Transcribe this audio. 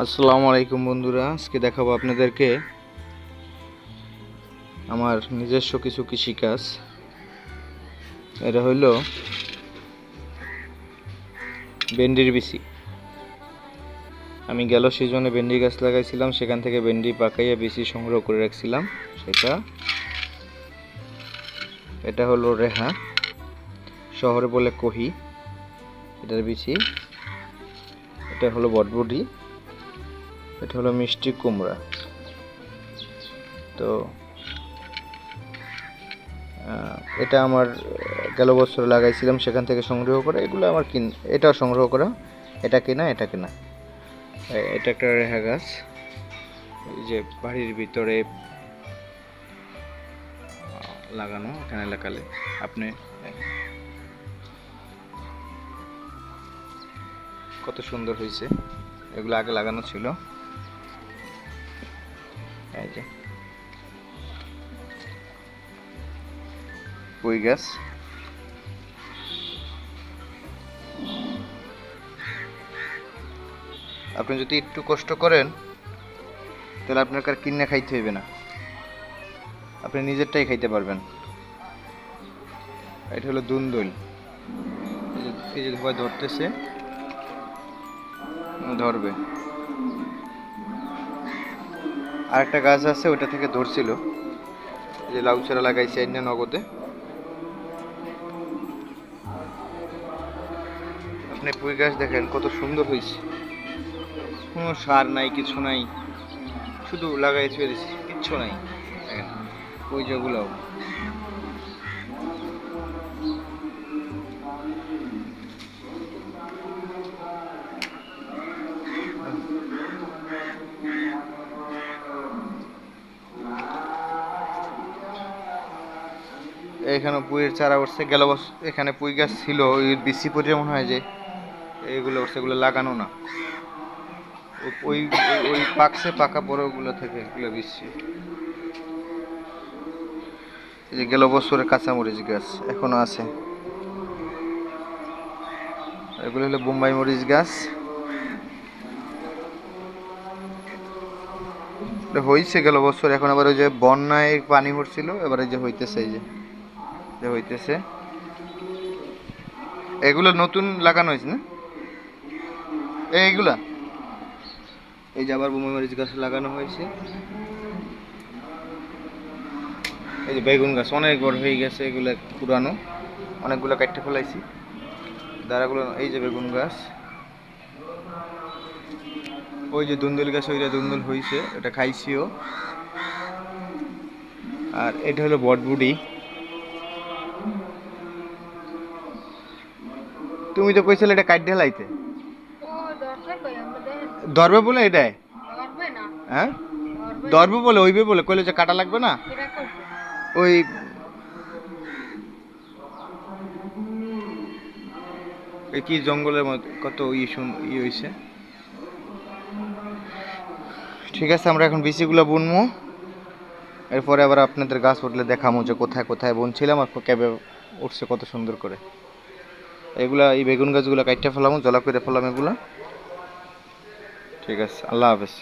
আসসালামু আলাইকুম বন্ধুরা, আজকে দেখাবো আপনাদেরকে আমার নিজস্ব কিছু কৃষিকাজ। এটা হইল ভেন্ডির বিচি। আমি গেল সিজনে ভেন্ডি গাছ লাগাইছিলাম, সেখান থেকে ভেন্ডি পাকাইয়া বিচি সংগ্রহ করে রাখছিলাম। এটা হলো রেহা, শহরে বলে কহি। এটার বিচি। এটা হলো বটবটি, এটা হলো মিষ্টি কুমড়া। তো এটা আমার গেল বছর লাগাইছিলাম, সেখান থেকে সংগ্রহ করে। এগুলো আমার এটাও সংগ্রহ করা, এটা কেনা। এটা একটা রেহা গাছ, এই যে বাড়ির ভিতরে লাগানো। এখানে লাগালে আপনি কত সুন্দর হয়েছে। এগুলো আগে লাগানো ছিল। এই যে পুঁই গাছ, আপনি যদি একটু কষ্ট করেন তাহলে আপনার কার কিনে খাইতে হইবে না, আপনি নিজেরটাই খাইতে পারবেন। এটা হলো দুন্দুল, এই যে সবাই ধরতেছে, ধরবে। আরেকটা গাছ আছে, ওটা থেকে ধরছিল। এই যে লাউ চারা লাগাইছে এনে নগদে। আপনি পুঁই গাছ দেখেন কত সুন্দর হয়েছে, কোনো সার নাই, কিছু নাই, শুধু লাগাই ফেলেছি, কিচ্ছু নাই। দেখেন ওই যেগুলো এখানে পুঁইয়ের চারা উঠছে। গেল বছর এখানে পুঁই গাছ ছিল, ওই বিসি পরিয়ে মনে হয় যে এইগুলো উঠছে, এগুলো লাগানো না। ওই ওই পাকছে, পাকা পরে ওগুলো থেকে এগুলো বিসি। এই যে গেল বছরের কাঁচামরিচ গাছ এখনো আছে। এগুলো হলো বোম্বাই মরিচ গাছ। হয়েছে গেল বছর, এখন আবার ওই যে বন্যায় পানি পড়ছিল, এবারে যে হইতেছে, এই যে হইতেছে। এগুলো নতুন লাগানো হয়েছে না, এইগুলা। এই যে আবার বোম্বাই মরিচ গাছ লাগানো হয়েছে। এই যে বেগুন গাছ অনেক বড় হয়ে গেছে, এগুলো পুরানো, অনেকগুলো কাটতে ফেলাইছি দাঁড়াগুলো। এই যে বেগুন গাছ, ওই যে দুন্দুল গাছ, ওইটা দুন্দুল হয়েছে, এটা খাইছিও। আর এটা হলো বটবুটি। তুমি তো কইছিলে এটা কাট ঢালাইতে, ধরবে বলে এটাই। হ্যাঁ ধরবে বলে, ওইবে বলে কইলে যে কাটা লাগবে না। ওই কি জঙ্গলের মধ্যে কত ই হয়েছে। ঠিক আছে, আমরা এখন বিচিগুলো বুনবো, এরপরে আবার আপনাদের গাছ উঠলে দেখাবো যে কোথায় কোথায় বুনছিলাম আর ক্যাবে উঠছে কত সুন্দর করে। এগুলা এই বেগুন গাছগুলো কাটতে ফেলাম, জলা করে ফেলাম এগুলা। ঠিক আছে, আল্লাহ হাফেজ।